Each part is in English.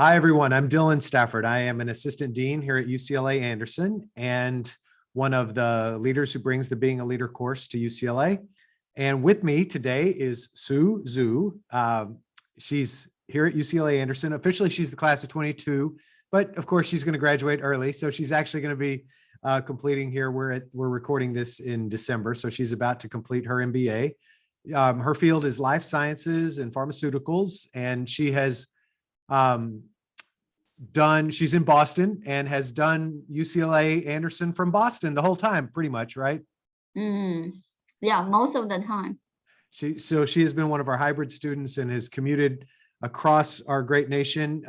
Hi, everyone. I'm Dylan Stafford. I am an assistant dean here at UCLA Anderson and one of the leaders who brings the Being a Leader course to UCLA. And with me today is Sue Zhu. She's here at UCLA Anderson. Officially, she's the class of 22, but of course, she's going to graduate early. So she's actually going to be completing here. We're recording this in December. So she's about to complete her MBA. Her field is life sciences and pharmaceuticals, and she has she's in Boston and has done UCLA Anderson from Boston the whole time, pretty much, right? Yeah, most of the time. She has been one of our hybrid students and has commuted across our great nation,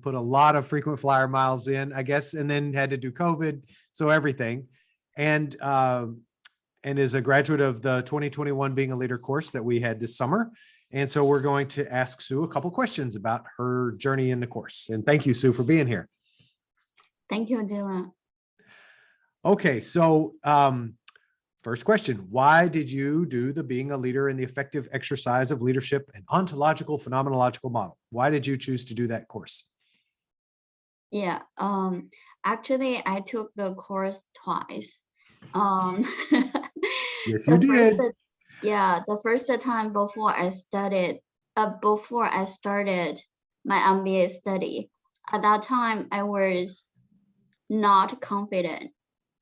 put a lot of frequent flyer miles in, I guess, and then had to do COVID, so everything. And is a graduate of the 2021 Being a Leader course that we had this summer. And so we're going to ask Sue a couple questions about her journey in the course. And thank you, Sue, for being here. Thank you, Dylan. Okay, so first question, why did you do the Being a Leader in the Effective Exercise of Leadership and Ontological Phenomenological Model? Why did you choose to do that course? Yeah, actually, I took the course twice. Yes, you did. The first time before I started my MBA study. At that time, I was not confident.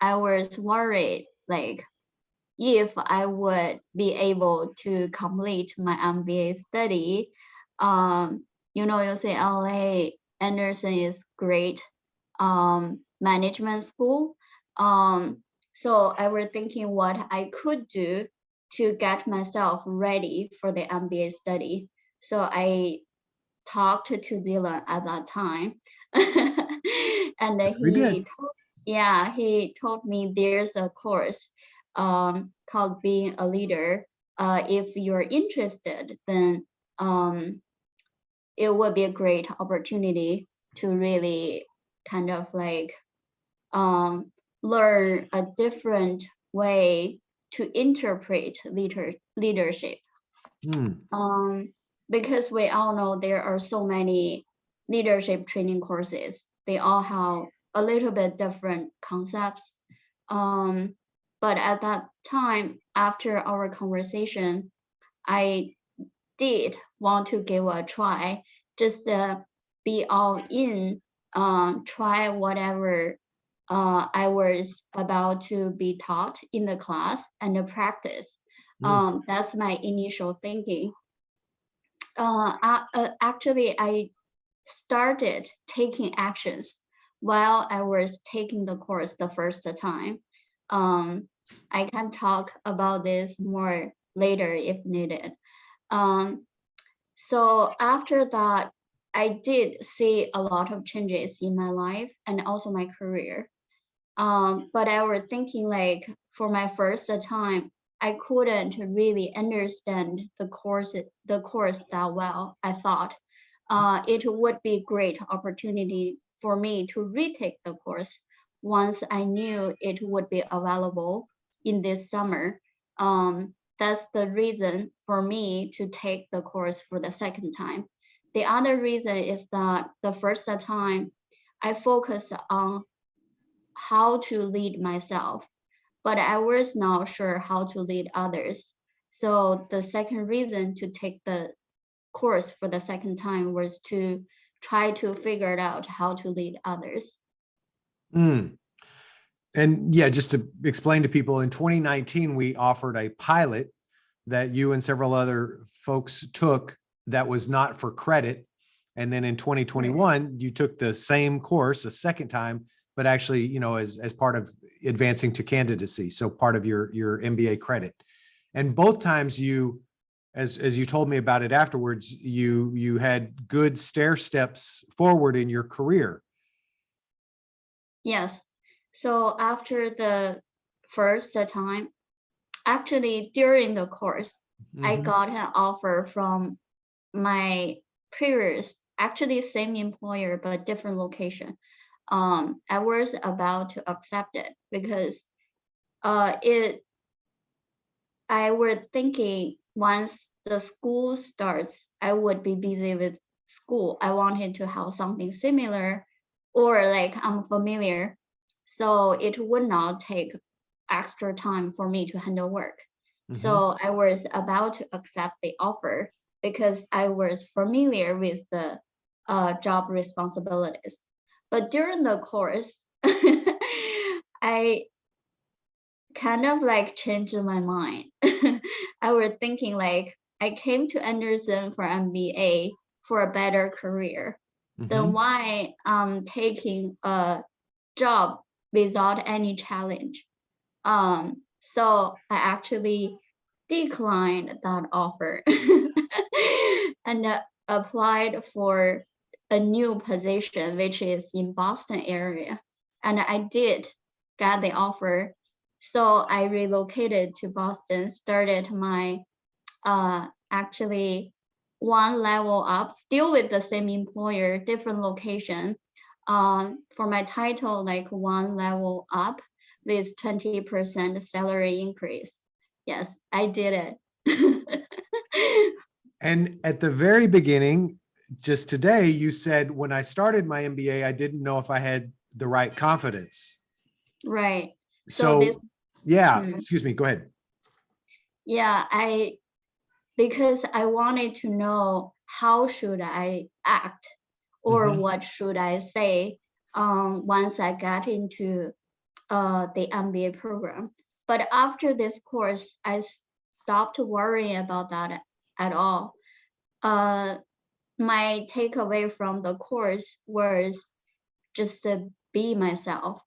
I was worried, like, if I would be able to complete my MBA study. UCLA Anderson is great management school. So I was thinking what I could do to get myself ready for the MBA study. So I talked to Dylan at that time. And he told me there's a course called Being a Leader. If you're interested, then it would be a great opportunity to really kind of like learn a different way to interpret leadership. Because we all know there are so many leadership training courses. They all have a little bit different concepts. But at that time, after our conversation, I did want to give a try, just be all in, try whatever I was about to be taught in the class and practice. That's my initial thinking. Actually, I started taking actions while I was taking the course the first time. I can talk about this more later if needed. So after that, I did see a lot of changes in my life and also my career. But I was thinking, like, for my first time, I couldn't really understand the course that well. I thought it would be a great opportunity for me to retake the course once I knew it would be available in this summer. That's the reason for me to take the course for the second time. The other reason is that the first time I focused on how to lead myself, but I was not sure how to lead others. So the second reason to take the course for the second time was to try to figure it out how to lead others. And yeah, just to explain to people, in 2019, we offered a pilot that you and several other folks took that was not for credit. And then in 2021, you took the same course a second time, but actually, as part of advancing to candidacy. So part of your MBA credit. And both times you, as you told me about it afterwards, you had good stair steps forward in your career. Yes. So after the first time, actually during the course, I got an offer from my previous, actually same employer, but different location. I was about to accept it because I was thinking once the school starts, I would be busy with school, I wanted to have something similar or like I'm familiar. So it would not take extra time for me to handle work. So I was about to accept the offer because I was familiar with the job responsibilities. But during the course, I kind of like changed my mind. I was thinking like I came to Anderson for MBA for a better career. Then why taking a job without any challenge? So I actually declined that offer and applied for a new position, which is in Boston area. And I did get the offer. So I relocated to Boston, started my actually one level up, still with the same employer, different location. For my title, like one level up with 20% salary increase. Yes, I did it. And at the very beginning, just today, you said, when I started my MBA, I didn't know if I had the right confidence. Right. So yeah, Hmm. excuse me, go ahead. Yeah, because I wanted to know how should I act or what should I say once I got into the MBA program. But after this course, I stopped worrying about that at all. My takeaway from the course was just to be myself.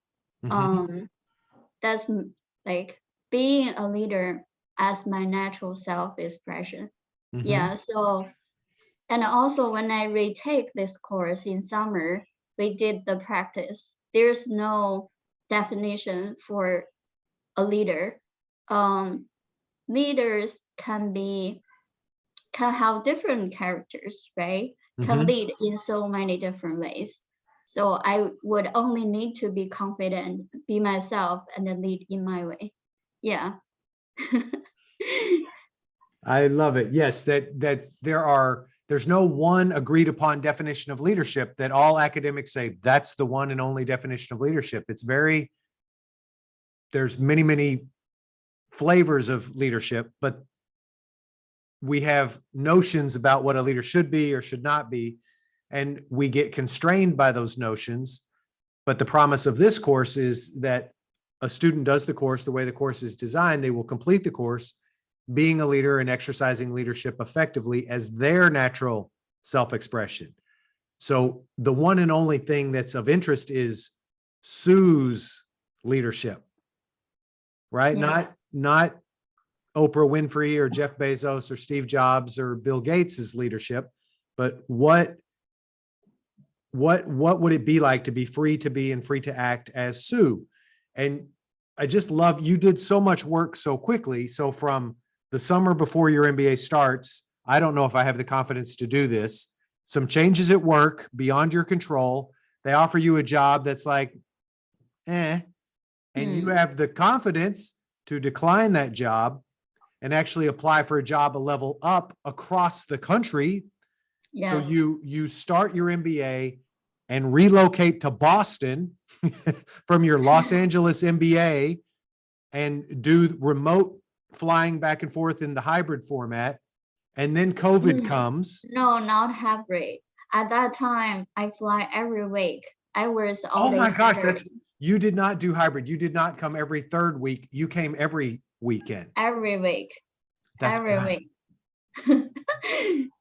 That's like being a leader as my natural self-expression. Yeah, so, and also when I retake this course in summer, we did the practice. There's no definition for a leader. Leaders can have different characters, right? Can lead in so many different ways. So I would only need to be confident, be myself, and then lead in my way. Yeah. I love it. Yes, that there's no one agreed upon definition of leadership that all academics say that's the one and only definition of leadership. There's many, many flavors of leadership, but we have notions about what a leader should be or should not be, and we get constrained by those notions. But the promise of this course is that a student does the course the way the course is designed. They will complete the course being a leader and exercising leadership effectively as their natural self-expression. So the one and only thing that's of interest is Sue's leadership, right? Yeah. Not Oprah Winfrey or Jeff Bezos or Steve Jobs or Bill Gates's leadership, but what would it be like to be free to be and free to act as Sue? And I just love, you did so much work so quickly. So from the summer before your MBA starts, I don't know if I have the confidence to do this. Some changes at work beyond your control. They offer you a job that's like, and you have the confidence to decline that job and actually apply for a job a level up across the country. Yes. So you start your MBA and relocate to Boston from your Los Angeles MBA and do remote flying back and forth in the hybrid format. And then COVID comes. No, not hybrid. At that time, I fly every week. I was Oh my always gosh, there. you did not do hybrid. You did not come every third week. You came every weekend. Every week. That's every right. week.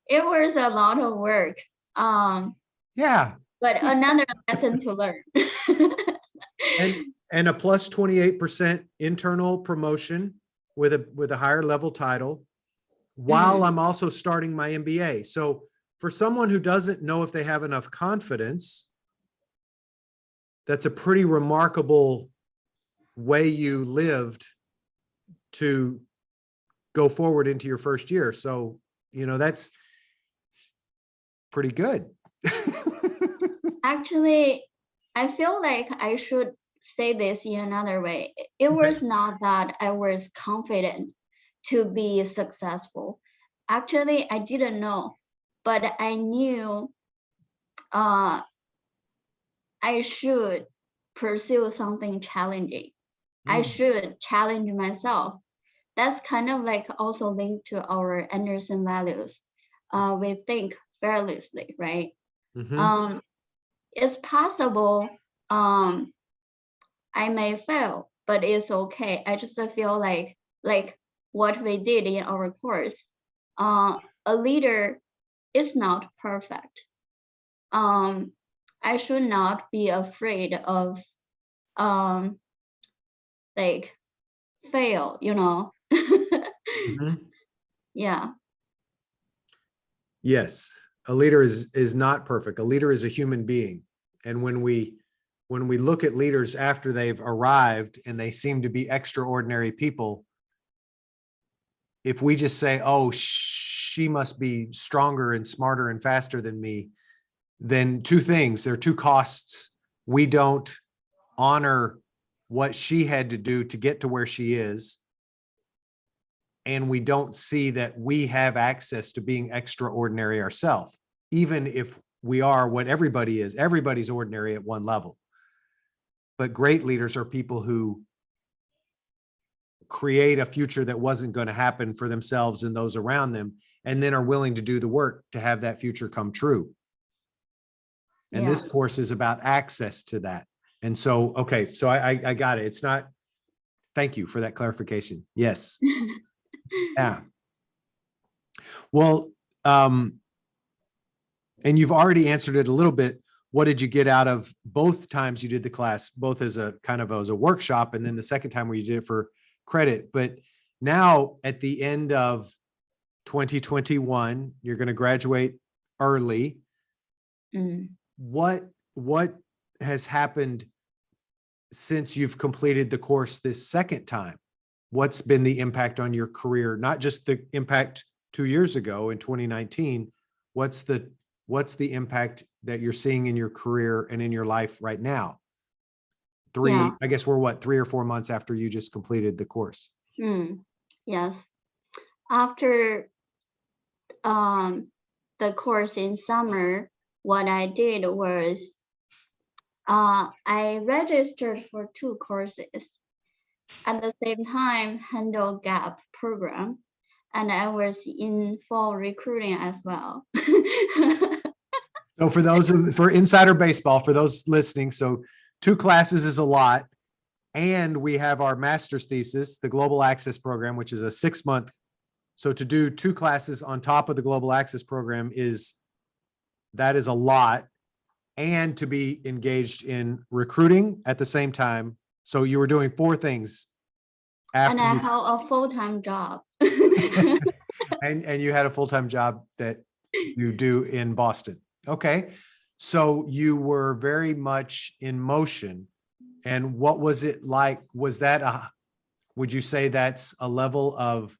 It was a lot of work. Yeah. But another lesson to learn. And a plus 28% internal promotion with a higher level title while I'm also starting my MBA. So for someone who doesn't know if they have enough confidence, that's a pretty remarkable way you lived to go forward into your first year. So, that's pretty good. Actually, I feel like I should say this in another way. It was not that I was confident to be successful. Actually, I didn't know. but I knew I should pursue something challenging. I should challenge myself. That's kind of like also linked to our Anderson values. We think fearlessly, right? Mhm. It's possible I may fail, but it's okay. I just feel like what we did in our course. A leader is not perfect. I should not be afraid of like fail, you know. Mhm. Yeah, Yes, a leader is not perfect. A leader is a human being. And when we look at leaders after they've arrived and they seem to be extraordinary people, if we just say, oh, she must be stronger and smarter and faster than me, then two things, there are two costs. We don't honor what she had to do to get to where she is. And we don't see that we have access to being extraordinary ourselves, even if we are what everybody is. Everybody's ordinary at one level. But great leaders are people who create a future that wasn't going to happen for themselves and those around them, and then are willing to do the work to have that future come true. And yeah. this course is about access to that. And so, okay, so I got it. It's not, thank you for that clarification. Yes. Yeah. Well, and you've already answered it a little bit. What did you get out of both times you did the class, both as a kind of as a workshop, and then the second time where you did it for credit? But now at the end of 2021, you're going to graduate early. Mm. What has happened since you've completed the course this second time? What's been the impact on your career? Not just the impact 2 years ago in 2019. What's the impact that you're seeing in your career and in your life right now? Yeah. I guess we're what, 3 or 4 months after you just completed the course. Yes. After the course in summer, what I did was I registered for 2 courses at the same time, handle gap program, and I was in fall recruiting as well. So for insider baseball, for those listening, so 2 classes is a lot. And we have our master's thesis, the Global Access Program, which is a 6-month. So to do 2 classes on top of the Global Access Program that is a lot. And to be engaged in recruiting at the same time. So you were doing 4 things And after I you, have a full-time job. and you had a full-time job that you do in Boston. Okay. So you were very much in motion. And what was it like? Would you say that's a level of,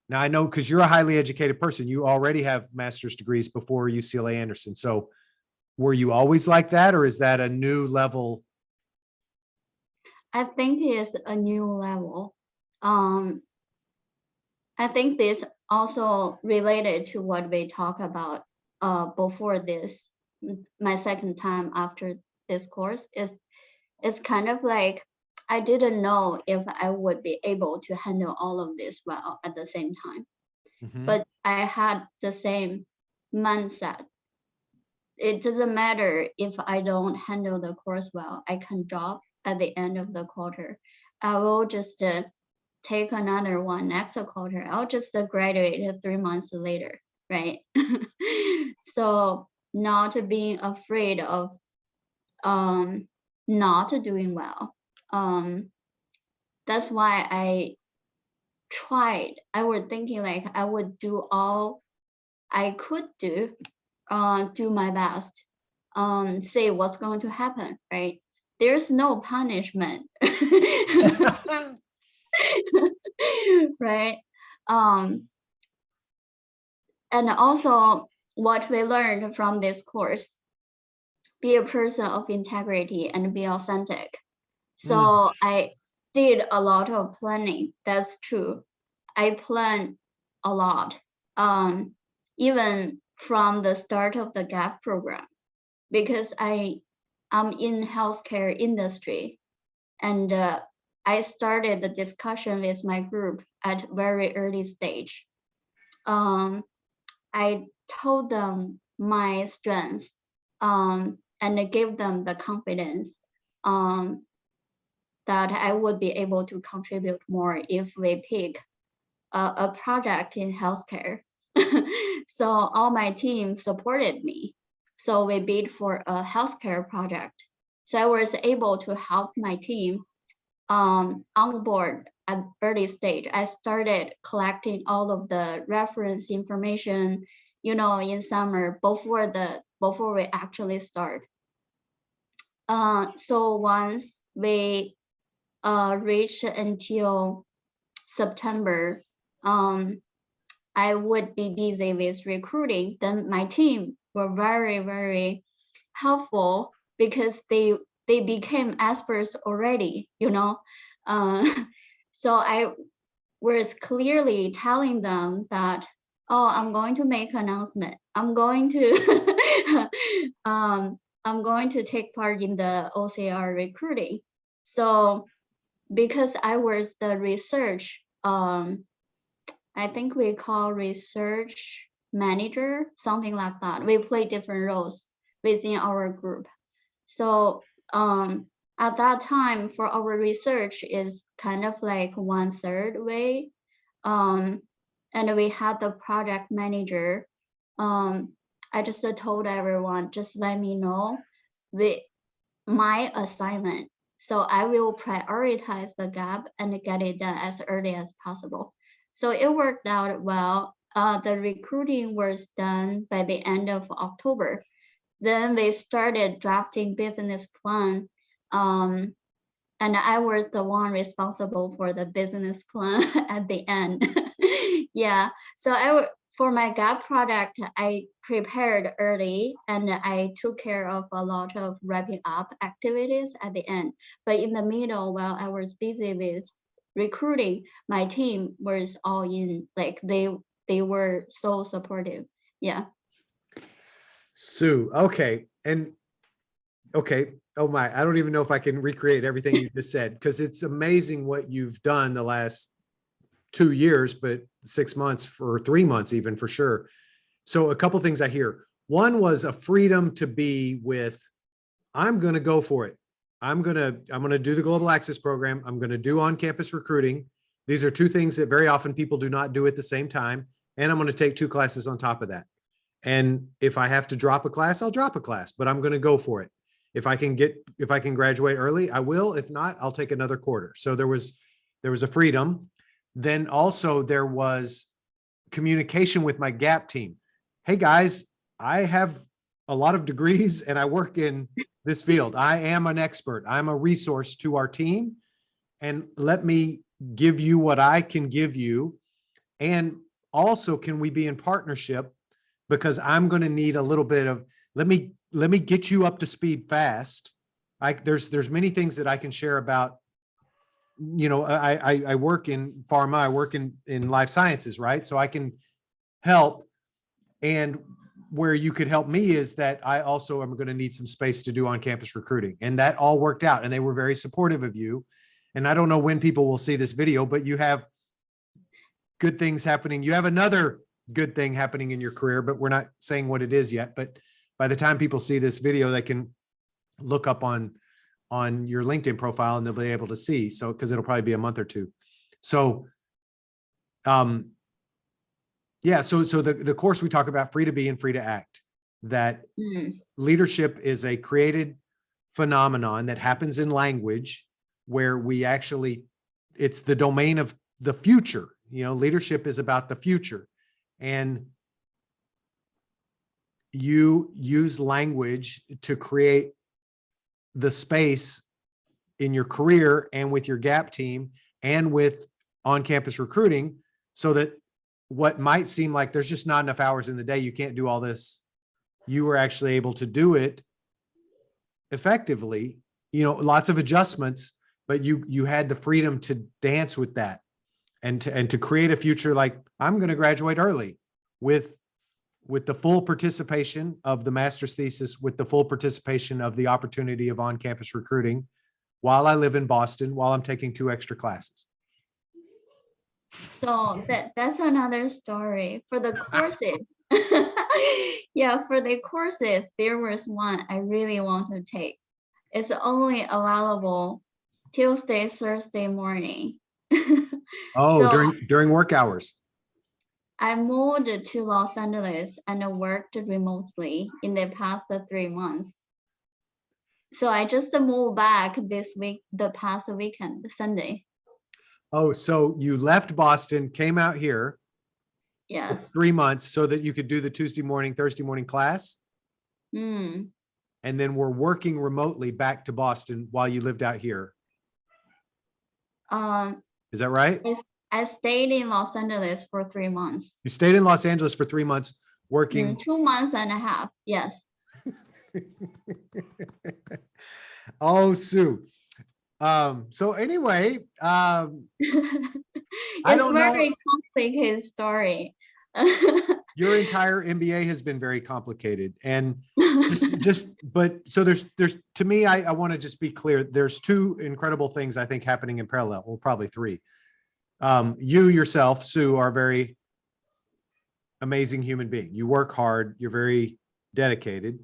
now I know because you're a highly educated person, you already have master's degrees before UCLA Anderson. So were you always like that, or is that a new level? I think it's a new level. Um, I think this also related to what we talked about before this. My second time after this course is it's kind of like I didn't know if I would be able to handle all of this well at the same time. Mhm. But I had the same mindset. It doesn't matter if I don't handle the course well, I can drop at the end of the quarter. I will just take another one next quarter. I'll just graduate 3 months later, right? So not being afraid of not doing well. That's why I tried. I was thinking like I would do all I could do my best, say what's going to happen, right? There's no punishment, right? Um, and also what we learned from this course, be a person of integrity and be authentic. So I did a lot of planning. That's true. I plan a lot. Even from the start of the gap program, because I'm in healthcare industry, and I started the discussion with my group at very early stage. I told them my strengths, and I gave them the confidence that I would be able to contribute more if we pick a project in healthcare. So all my team supported me. So we bid for a healthcare project. So I was able to help my team onboard at early stage. I started collecting all of the reference information, in summer before we actually start. So once we reach until September, I would be busy with recruiting. Then my team were very, very helpful because they became experts already, So I was clearly telling them that, oh, I'm going to make an announcement. I'm going to I'm going to take part in the OCR recruiting. So because I was the research, I think we call research manager, something like that. We play different roles within our group. So at that time, for our research is kind of like 1/3 way. And we had the project manager. I just told everyone, just let me know my assignment. So I will prioritize the gap and get it done as early as possible. So it worked out well. The recruiting was done by the end of October. Then we started drafting business plan. And I was the one responsible for the business plan at the end. Yeah, so for my gap project, I prepared early and I took care of a lot of wrapping up activities at the end. But in the middle, while I was busy with recruiting, my team was all in, like they were so supportive. Yeah. Sue, okay. And okay. Oh my, I don't even know if I can recreate everything you just said, because it's amazing what you've done the last 2 years, but 6 months or 3 months, even for sure. So a couple things I hear. One was a freedom to be with, I'm going to go for it. I'm going to do the Global Access Program. I'm going to do on-campus recruiting. These are two things that very often people do not do at the same time. And I'm going to take 2 classes on top of that. And if I have to drop a class, I'll drop a class, but I'm going to go for it. If I can graduate early, I will. If not, I'll take another quarter. So there was a freedom. Then also there was communication with my gap team. Hey guys, I have a lot of degrees and I work in this field. I am an expert. I'm a resource to our team. And let me give you what I can give you. And also, can we be in partnership? Because I'm going to need a little bit of, let me get you up to speed fast. There's many things that I can share about. I work in pharma, I work in life sciences, right? So I can help. And where you could help me is that I also am going to need some space to do on-campus recruiting. And that all worked out. And they were very supportive of you. And I don't know when people will see this video, but you have good things happening. You have another good thing happening in your career, but we're not saying what it is yet. But by the time people see this video, they can look up on your LinkedIn profile and they'll be able to see. So, because it'll probably be a month or two. So, yeah, so the course we talk about free to be and free to act, that leadership is a created phenomenon that happens in language where we actually, it's the domain of the future. Leadership is about the future. And you use language to create the space in your career and with your gap team and with on-campus recruiting, so that what might seem like there's just not enough hours in the day, you can't do all this, you were actually able to do it effectively, lots of adjustments, but you had the freedom to dance with that and to create a future. Like, I'm going to graduate early with with the full participation of the master's thesis, with the full participation of the opportunity of on-campus recruiting, while I live in Boston, while I'm taking 2 extra classes. So that's another story for the courses. Yeah, for the courses, there was one I really want to take. It's only available Tuesday, Thursday morning. Oh, So during work hours. I moved to Los Angeles and worked remotely in the past 3 months. So I just moved back this week, the past weekend, Sunday. Oh, so you left Boston, came out here for Yes. 3 months so that you could do the Tuesday morning, Thursday morning class, Mm. and then we're working remotely back to Boston while you lived out here. Is that right? I stayed in Los Angeles for 3 months. You stayed in Los Angeles for 3 months working. 2 months and a half. Yes. Oh, Sue. So anyway, I It's don't know. very complicated story. Your entire MBA has been very complicated, and but so there's to me, I want to just be clear. There's 2 incredible things I think happening in parallel. Well, probably 3. You yourself, Sue, are a very amazing human being. You work hard. You're very dedicated.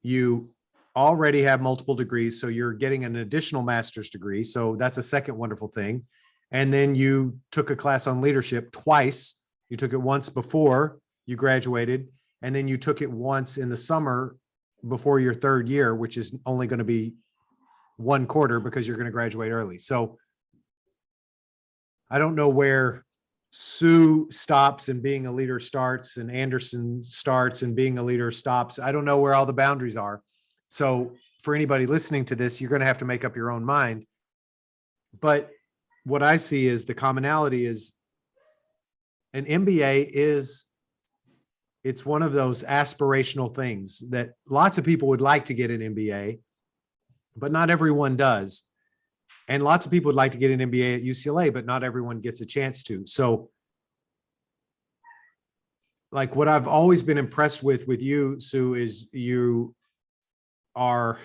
You already have multiple degrees, so you're getting an additional master's degree. So that's a second wonderful thing. And then you took a class on leadership twice. You took it once before you graduated, and then you took it once in the summer before your 3rd year, which is only going to be 1 quarter because you're going to graduate early. So I don't know where Sue stops and being a leader starts, and Anderson starts and being a leader stops. I don't know where all the boundaries are. So for anybody listening to this, you're going to have to make up your own mind. But what I see is the commonality is an MBA it's one of those aspirational things that lots of people would like to get an MBA, but not everyone does. And lots of people would like to get an MBA at UCLA, but not everyone gets a chance to. So like what I've always been impressed with you, Sue, is you are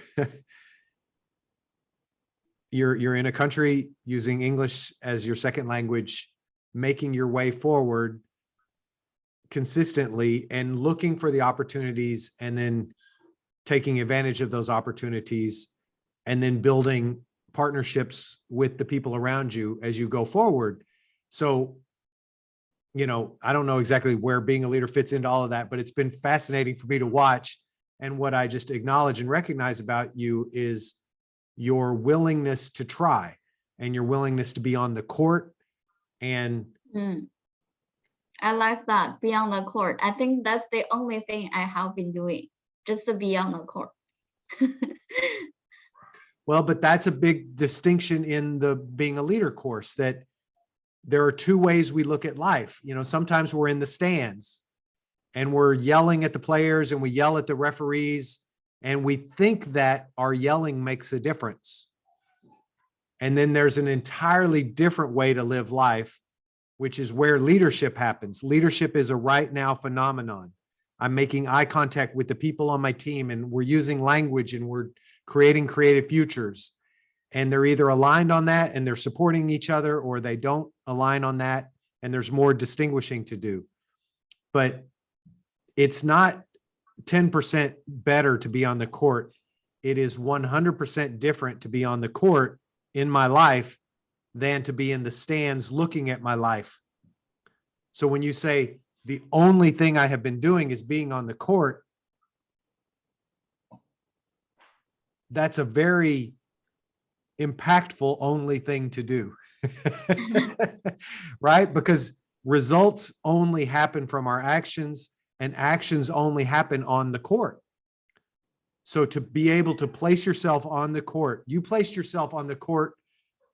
you're in a country using English as your second language, making your way forward consistently and looking for the opportunities and then taking advantage of those opportunities and then building partnerships with the people around you as you go forward. So, I don't know exactly where being a leader fits into all of that, but it's been fascinating for me to watch. And what I just acknowledge and recognize about you is your willingness to try and your willingness to be on the court. And I like that, be on the court. I think that's the only thing I have been doing, just to be on the court. well, but that's a big distinction in the being a leader course, that there are 2 ways we look at life. Sometimes we're in the stands and we're yelling at the players and we yell at the referees and we think that our yelling makes a difference. And then there's an entirely different way to live life, which is where leadership happens. Leadership is a right now phenomenon. I'm making eye contact with the people on my team and we're using language and we're creating creative futures. And they're either aligned on that and they're supporting each other, or they don't align on that and there's more distinguishing to do. But it's not 10% better to be on the court. It is 100% different to be on the court in my life than to be in the stands looking at my life. So when you say the only thing I have been doing is being on the court, that's a very impactful only thing to do. Right? Because results only happen from our actions and actions only happen on the court. So to be able to place yourself on the court, you placed yourself on the court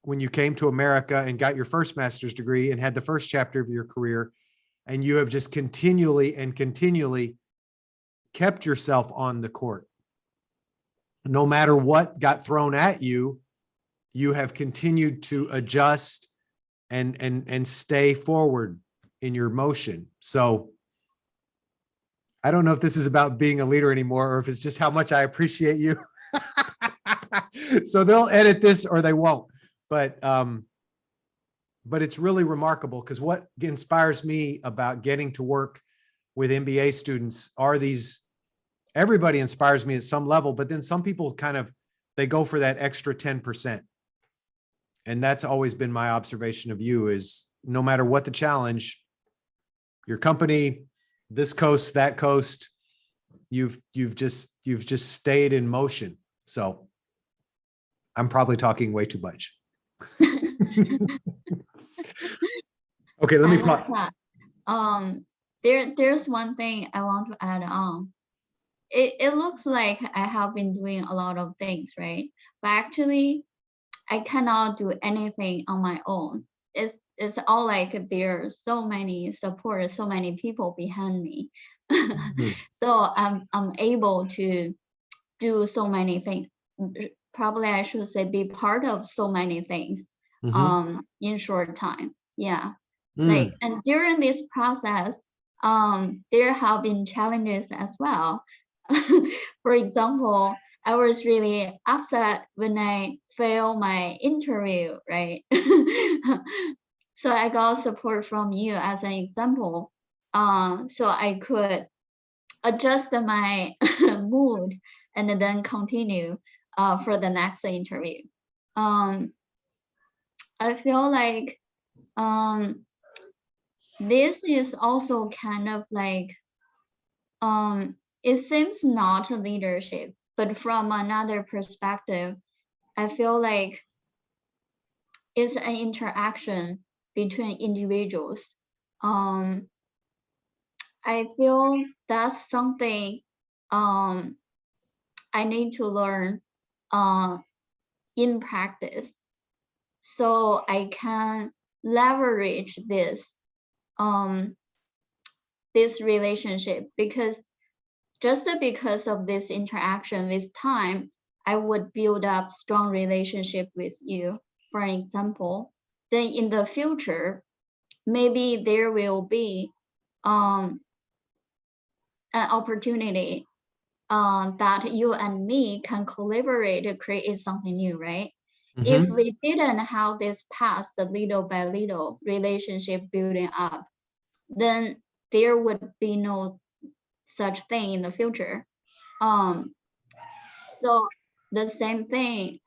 when you came to America and got your first master's degree and had the first chapter of your career. And you have just continually kept yourself on the court. No matter what got thrown at you, you have continued to adjust and stay forward in your motion. So I don't know if this is about being a leader anymore, or if it's just how much I appreciate you. So they'll edit this or they won't. But it's really remarkable, because what inspires me about getting to work with MBA students are these, everybody inspires me at some level, but then some people they go for that extra 10%. And that's always been my observation of you, is no matter what the challenge, your company, this coast, that coast, you've just stayed in motion. So I'm probably talking way too much. Okay, let me like that. There's one thing I want to add on. It looks like I have been doing a lot of things, right? But actually, I cannot do anything on my own. It's all like there are so many support, so many people behind me. So I'm able to do so many things. Probably I should say be part of so many things in short time. Yeah. Like, and during this process, there have been challenges as well. For example, I was really upset when I failed my interview, right? So I got support from you as an example. So I could adjust my mood and then continue for the next interview. I feel like this is also kind of like, it seems not leadership, but from another perspective, I feel like it's an interaction between individuals. I feel that's something I need to learn in practice, so I can leverage this this relationship, because just because of this interaction with time, I would build up strong relationship with you, for example. Then in the future, maybe there will be an opportunity that you and me can collaborate to create something new, right? If we didn't have this past, the little by little relationship building up, then there would be no such thing in the future. So the same thing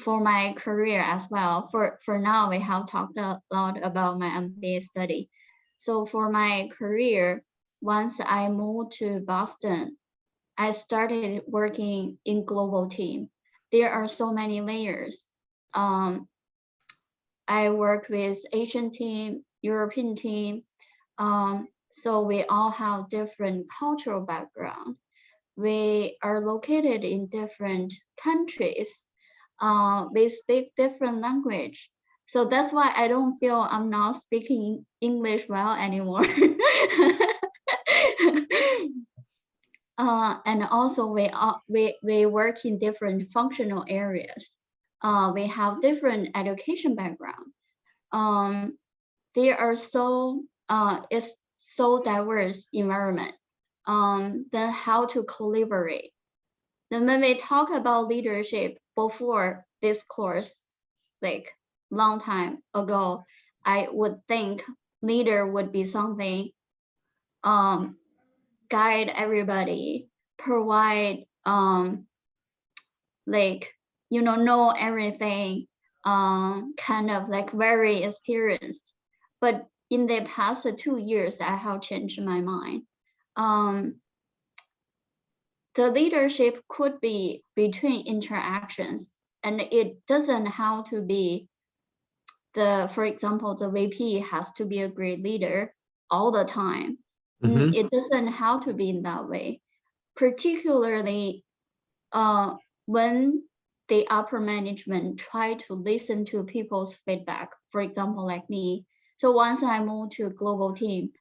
for my career as well. For now, we have talked a lot about my MBA study. So for my career, once I moved to Boston, I started working in global team. There are so many layers. I work with Asian team, European team. So we all have different cultural background. We are located in different countries. We speak different language. So that's why I don't feel I'm not speaking English well anymore. And also we work in different functional areas. We have different education background. There are it's so diverse environment. Then how to collaborate. Then when we talk about leadership before this course, like long time ago, I would think leader would be something guide everybody, provide like know everything, kind of like very experienced. But in the past 2 years, I have changed my mind. The leadership could be between interactions, and it doesn't have to be for example, the VP has to be a great leader all the time. It doesn't have to be in that way, particularly when the upper management try to listen to people's feedback, for example, like me. So once I moved to a global team,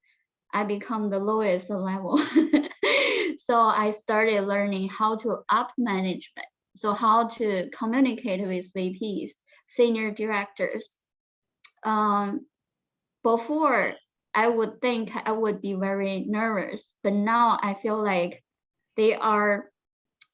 I become the lowest level. So I started learning how to up management. So how to communicate with VPs, senior directors. Before I would think I would be very nervous, but now I feel like they are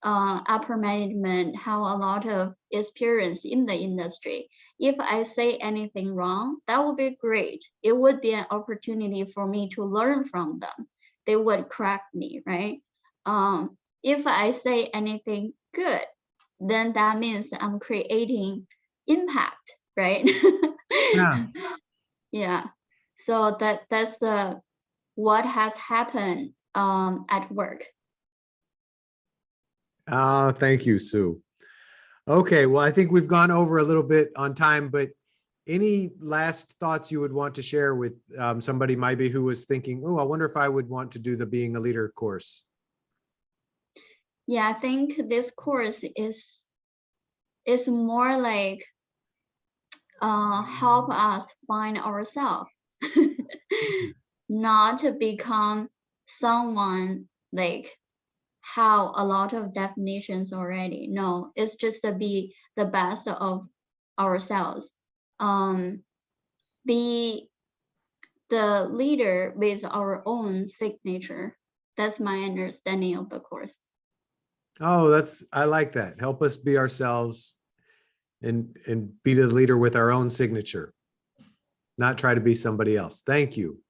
upper management have a lot of experience in the industry. If I say anything wrong, that would be great. It would be an opportunity for me to learn from them. They would correct me, right? If I say anything good, then that means I'm creating impact, right? Yeah. Yeah. So that's the what has happened at work. Thank you, Sue. Okay, well, I think we've gone over a little bit on time, but any last thoughts you would want to share with somebody maybe who was thinking, oh, I wonder if I would want to do the Being a Leader course? Yeah, I think this course is more like help us find ourselves, not to become someone like have a lot of definitions already. No, it's just to be the best of ourselves. Be the leader with our own signature. That's my understanding of the course. Oh, I like that. Help us be ourselves and be the leader with our own signature, not try to be somebody else. Thank you.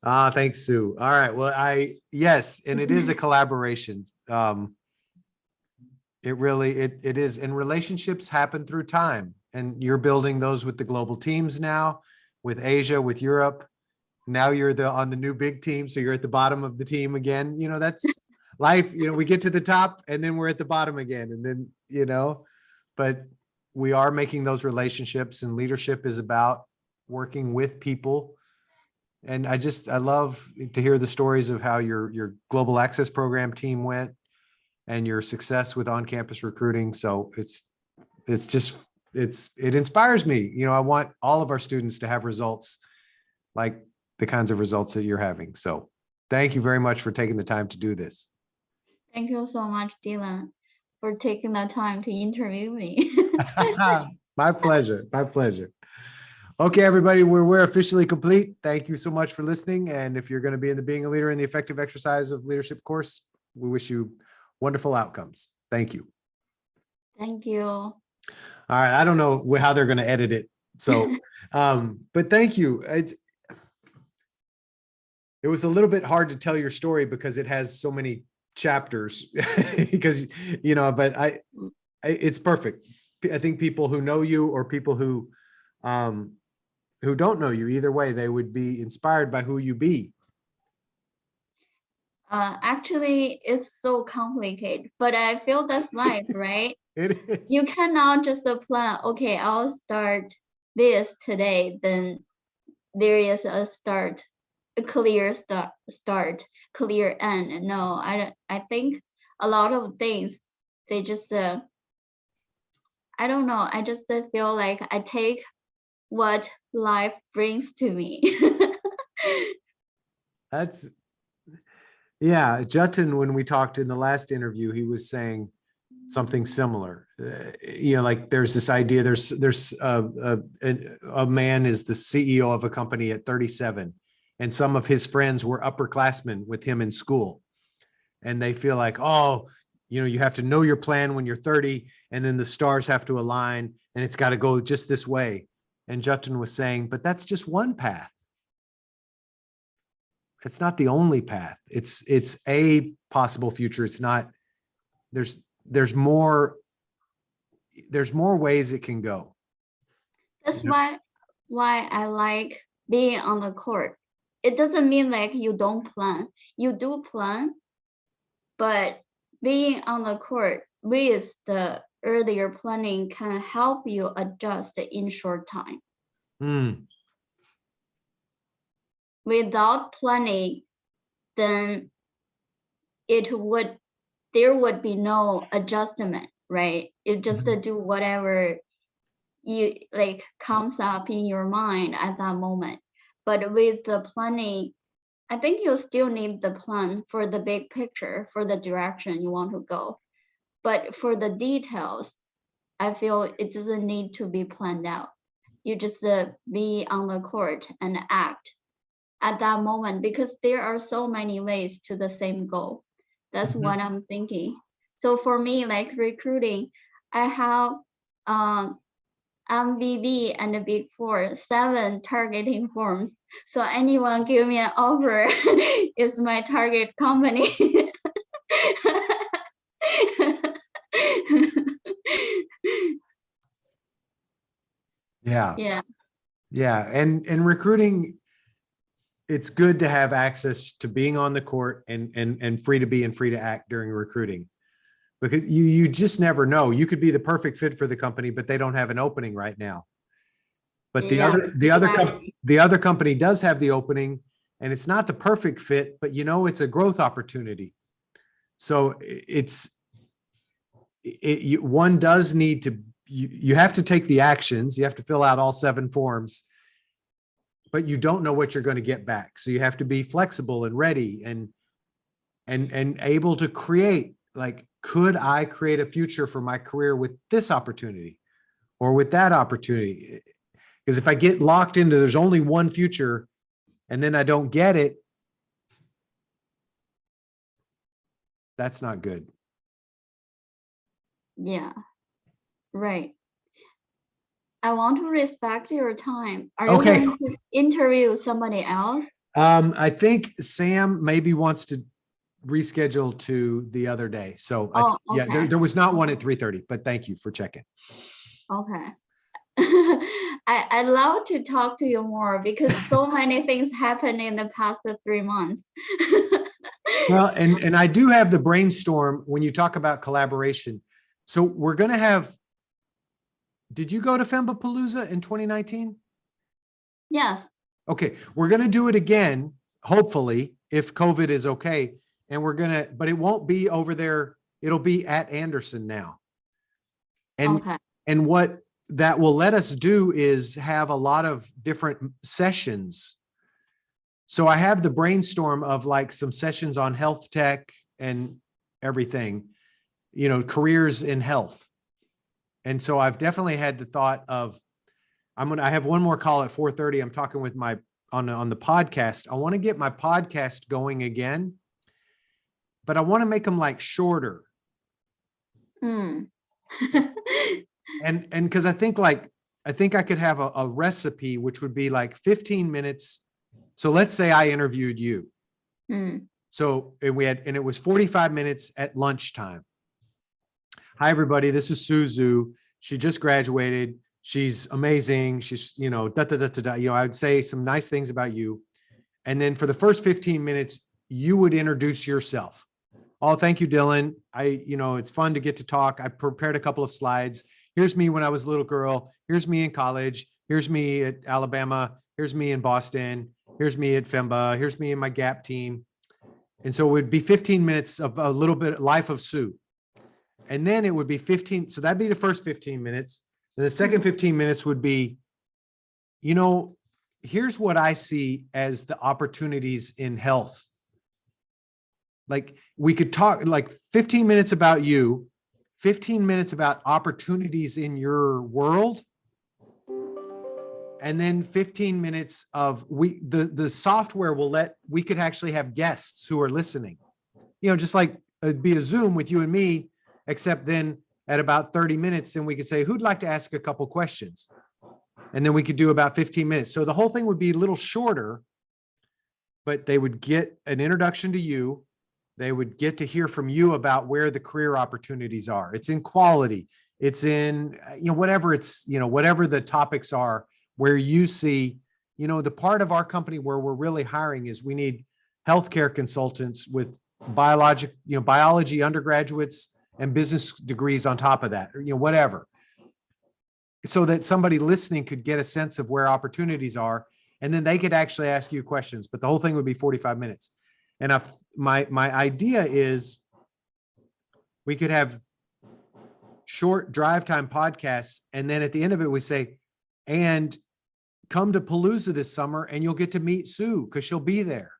Thanks, Sue. All right. Well, yes, and it is a collaboration. It really, it is. And relationships happen through time. And you're building those with the global teams now, with Asia, with Europe. Now you're on the new big team. So you're at the bottom of the team again. You know, that's life. You know, we get to the top and then we're at the bottom again. And then, you know, but we are making those relationships, and leadership is about working with people. And I love to hear the stories of how your global access program team went and your success with on-campus recruiting. So it inspires me. You know, I want all of our students to have results like the kinds of results that you're having. So thank you very much for taking the time to do this. Thank you so much, Dylan, for taking the time to interview me. My pleasure. My pleasure. Okay, everybody, we're officially complete. Thank you so much for listening. And if you're going to be in the Being a Leader in the Effective Exercise of Leadership course, we wish you wonderful outcomes. Thank you. Thank you. All right. I don't know how they're going to edit it. So, but thank you. It was a little bit hard to tell your story because it has so many chapters because, you know, but it's perfect. I think people who know you or people who don't know you, either way, they would be inspired by who you be. Actually, it's so complicated, but I feel that's life, right? It is. You cannot just plan, okay, I'll start this today, then there is a start, a clear start, clear end. No, I think a lot of things, they just, I don't know, I just feel like I take what life brings to me. Yeah, Jutin, when we talked in the last interview, he was saying something similar. You know, like there's this idea, there's a man is the CEO of a company at 37, and some of his friends were upperclassmen with him in school. And they feel like, oh, you know, you have to know your plan when you're 30, and then the stars have to align, and it's got to go just this way. And Jutin was saying, but that's just one path. It's not the only path. It's a possible future. It's not, there's more ways it can go. That's why I like being on the court. It doesn't mean like you don't plan. You do plan, but being on the court with the earlier planning can help you adjust in short time. Without planning, then there would be no adjustment, right? You just do whatever you like comes up in your mind at that moment. But with the planning, I think you still need the plan for the big picture, for the direction you want to go. But for the details, I feel it doesn't need to be planned out. You just be on the court and act at that moment, because there are so many ways to the same goal. That's Mhm. what I'm thinking. So for me, like recruiting, I have MVB and the Big Four, 7 targeting forms. So anyone give me an offer is my target company. Yeah. Yeah, Yeah. And recruiting, it's good to have access to being on the court and free to be and free to act during recruiting, because you just never know. You could be the perfect fit for the company, but they don't have an opening right now. But yeah, exactly. the other company does have the opening, and it's not the perfect fit, but you know it's a growth opportunity. So one does need to, you have to take the actions. You have to fill out all 7 forms, but you don't know what you're going to get back. So you have to be flexible and ready and able to create, like, could I create a future for my career with this opportunity or with that opportunity? Because if I get locked into there's only one future and then I don't get it, that's not good. Yeah, right. I want to respect your time. Are you Okay. going to interview somebody else? I think Sam maybe wants to reschedule to the other day. So Oh, yeah, okay. there was not one Okay. at 3:30, but thank you for checking. Okay. I love to talk to you more because so many things happened in the past 3 months. Well, and I do have the brainstorm when you talk about collaboration. So we're going to have, did you go to Fembapalooza in 2019? Yes. Okay, we're going to do it again, hopefully, if COVID is okay. And we're going to, but it won't be over there. It'll be at Anderson now. And, Okay. and what that will let us do is have a lot of different sessions. So I have the brainstorm of like some sessions on health tech and everything, careers in health. And so I've definitely had the thought of, I have one more call at 4:30. I'm talking with my, on the podcast. I want to get my podcast going again, but I want to make them like shorter. Mm. And because I think I could have a recipe, which would be like 15 minutes. So let's say I interviewed you. Mm. So and it was 45 minutes at lunchtime. Hi, everybody. This is Suzu. She just graduated. She's amazing. She's, da, da, da, da, da. I would say some nice things about you. And then for the first 15 minutes, you would introduce yourself. Oh, thank you, Dylan. It's fun to get to talk. I prepared a couple of slides. Here's me when I was a little girl. Here's me in college. Here's me at Alabama. Here's me in Boston. Here's me at Femba. Here's me in my Gap team. And so it would be 15 minutes of a little bit life of Sue. And then it would be 15. So that'd be the first 15 minutes. And the second 15 minutes would be, here's what I see as the opportunities in health. Like we could talk like 15 minutes about you, 15 minutes about opportunities in your world, and then 15 minutes of the software we could actually have guests who are listening, just like it'd be a Zoom with you and me, except then at about 30 minutes, then we could say, who'd like to ask a couple questions? And then we could do about 15 minutes. So the whole thing would be a little shorter, but they would get an introduction to you. They would get to hear from you about where the career opportunities are. It's in quality. It's in, whatever whatever the topics are where you see, the part of our company where we're really hiring is we need healthcare consultants with biology undergraduates and business degrees on top of that, or, whatever. So that somebody listening could get a sense of where opportunities are, and then they could actually ask you questions, but the whole thing would be 45 minutes. And my idea is we could have short drive time podcasts. And then at the end of it, we say, and come to Palooza this summer and you'll get to meet Sue because she'll be there.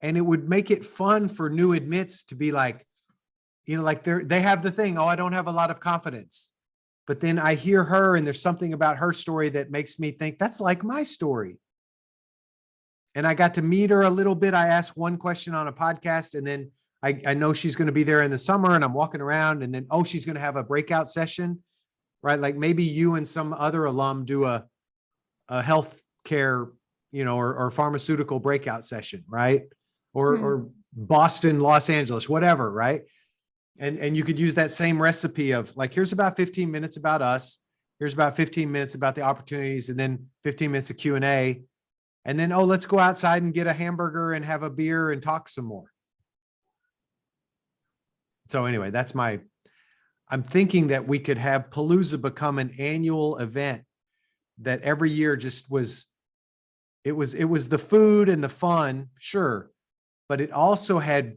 And it would make it fun for new admits to be like, like they have the thing, oh, I don't have a lot of confidence. But then I hear her and there's something about her story that makes me think that's like my story. and I got to meet her a little bit. I asked one question on a podcast, and then I know she's going to be there in the summer, and I'm walking around, and then, oh, she's going to have a breakout session, right? Like maybe you and some other alum do a health care, or pharmaceutical breakout session, right? Or Boston, Los Angeles, whatever, right? And you could use that same recipe of like, here's about 15 minutes about us. Here's about 15 minutes about the opportunities, and then 15 minutes of Q&A. And then, oh, let's go outside and get a hamburger and have a beer and talk some more. So anyway, I'm thinking that we could have Palooza become an annual event that every year just was the food and the fun, sure. But it also had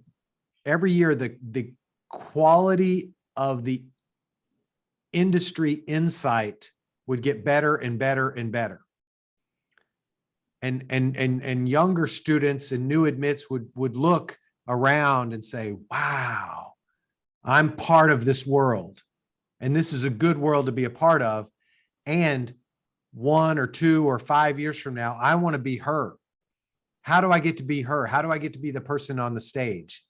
every year the quality of the industry insight would get better and better and better. And younger students and new admits would look around and say, wow, I'm part of this world. And this is a good world to be a part of. And 1 or 2 or 5 years from now, I want to be her. How do I get to be her? How do I get to be the person on the stage?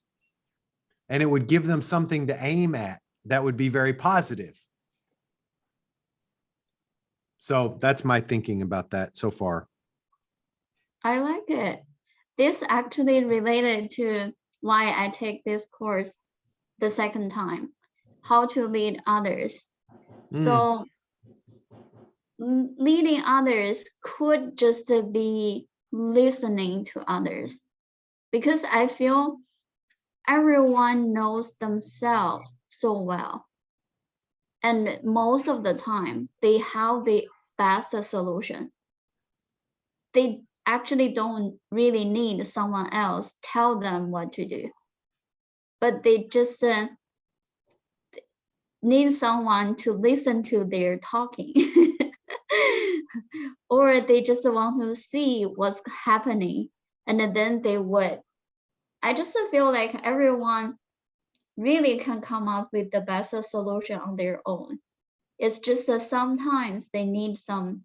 And it would give them something to aim at that would be very positive. So that's my thinking about that so far. I like it. This actually related to why I take this course the second time, how to lead others. So leading others could just be listening to others, because I feel everyone knows themselves so well. And most of the time, they have the best solution. They actually don't really need someone else tell them what to do, but they just need someone to listen to their talking. Or they just want to see what's happening, and then they would. I just feel like everyone really can come up with the best solution on their own. It's just that sometimes they need some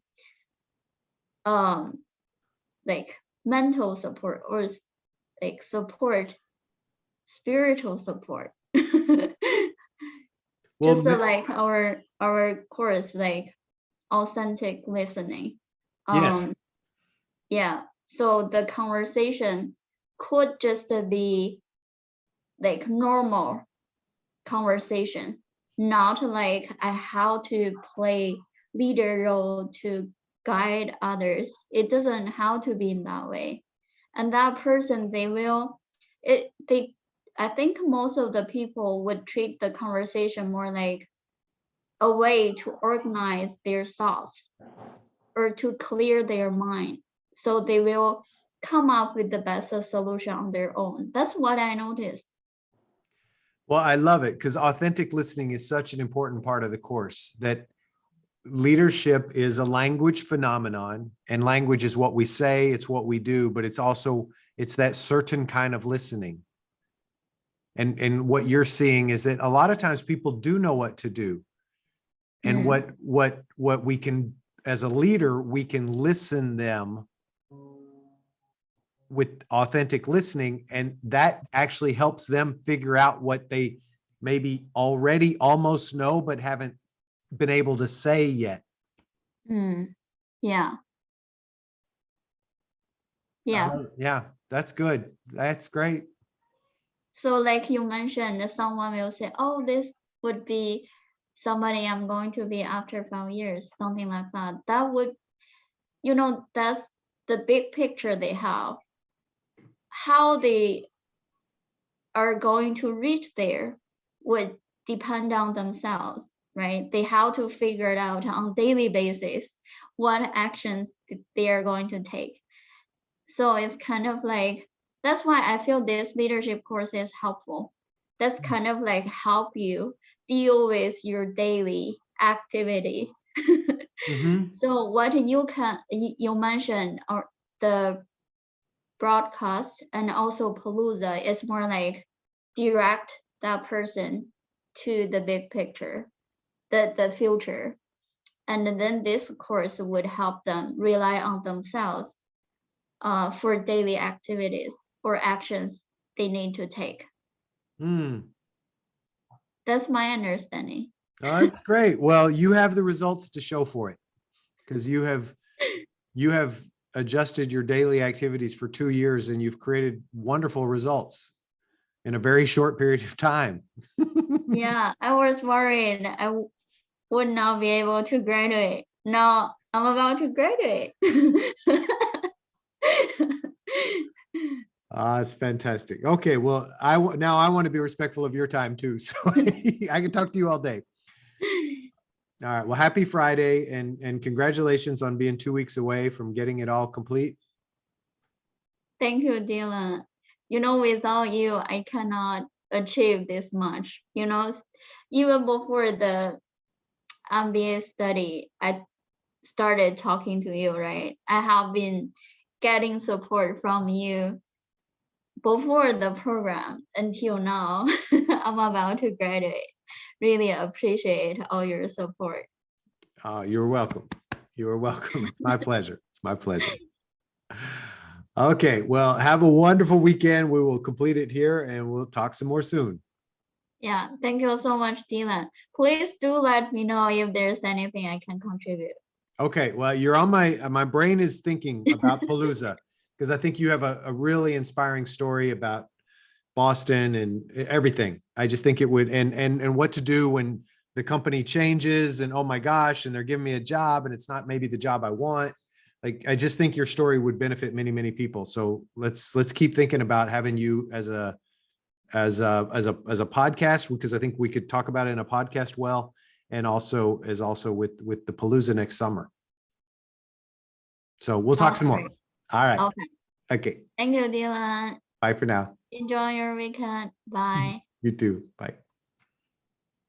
like mental support, or like support, spiritual support. Well, Just like our course, like authentic listening. yes. Yeah, so the conversation could just be like normal conversation, not like I how to play leader role to guide others. It doesn't have to be in that way. And that person, I think most of the people would treat the conversation more like a way to organize their thoughts or to clear their mind. So they will come up with the best solution on their own. That's what I noticed. Well, I love it because authentic listening is such an important part of the course, that leadership is a language phenomenon, and language is what we say, it's what we do, but it's that certain kind of listening. And what you're seeing is that a lot of times people do know what to do. And what we can, as a leader, we can listen them with authentic listening, and that actually helps them figure out what they maybe already almost know but haven't been able to say yet. Yeah. Yeah, that's good. That's great. So like you mentioned, someone will say, oh, this would be somebody I'm going to be after 5 years, something like that. That would, that's the big picture they have. How they are going to reach there would depend on themselves, right? They have to figure it out on daily basis, what actions they are going to take. So it's kind of like, that's why I feel this leadership course is helpful. That's kind of like help you deal with your daily activity. So what you mentioned, or the broadcast and also Palooza is more like direct that person to the big picture, the future. And then this course would help them rely on themselves for daily activities or actions they need to take. That's my understanding. Oh, that's great. Well, you have the results to show for it, because you have adjusted your daily activities for 2 years and you've created wonderful results in a very short period of time. Yeah, I was worried I would not be able to graduate. Now I'm about to graduate. It's fantastic. Okay, well, now I want to be respectful of your time too, so I can talk to you all day. All right. Well, happy Friday, and congratulations on being 2 weeks away from getting it all complete. Thank you, Dylan. Without you, I cannot achieve this much. Even before the MBA study, I started talking to you, right? I have been getting support from you before the program until now. I'm about to graduate. Really appreciate all your support. You're welcome. You are welcome. It's my pleasure. It's my pleasure. Okay. Well, have a wonderful weekend. We will complete it here and we'll talk some more soon. Yeah. Thank you so much, Dylan. Please do let me know if there's anything I can contribute. Okay. Well, you're on my brain is thinking about Palooza, because I think you have a really inspiring story about Boston and everything. I just think it would, and what to do when the company changes and, oh my gosh, and they're giving me a job and it's not maybe the job I want. Like, I just think your story would benefit many, many people. So let's keep thinking about having you as a podcast, because I think we could talk about it in a podcast well, and also with the Palooza next summer. So we'll talk some more. All right. Okay. Thank you, Dylan. Bye for now. Enjoy your weekend. Bye. You too. Bye.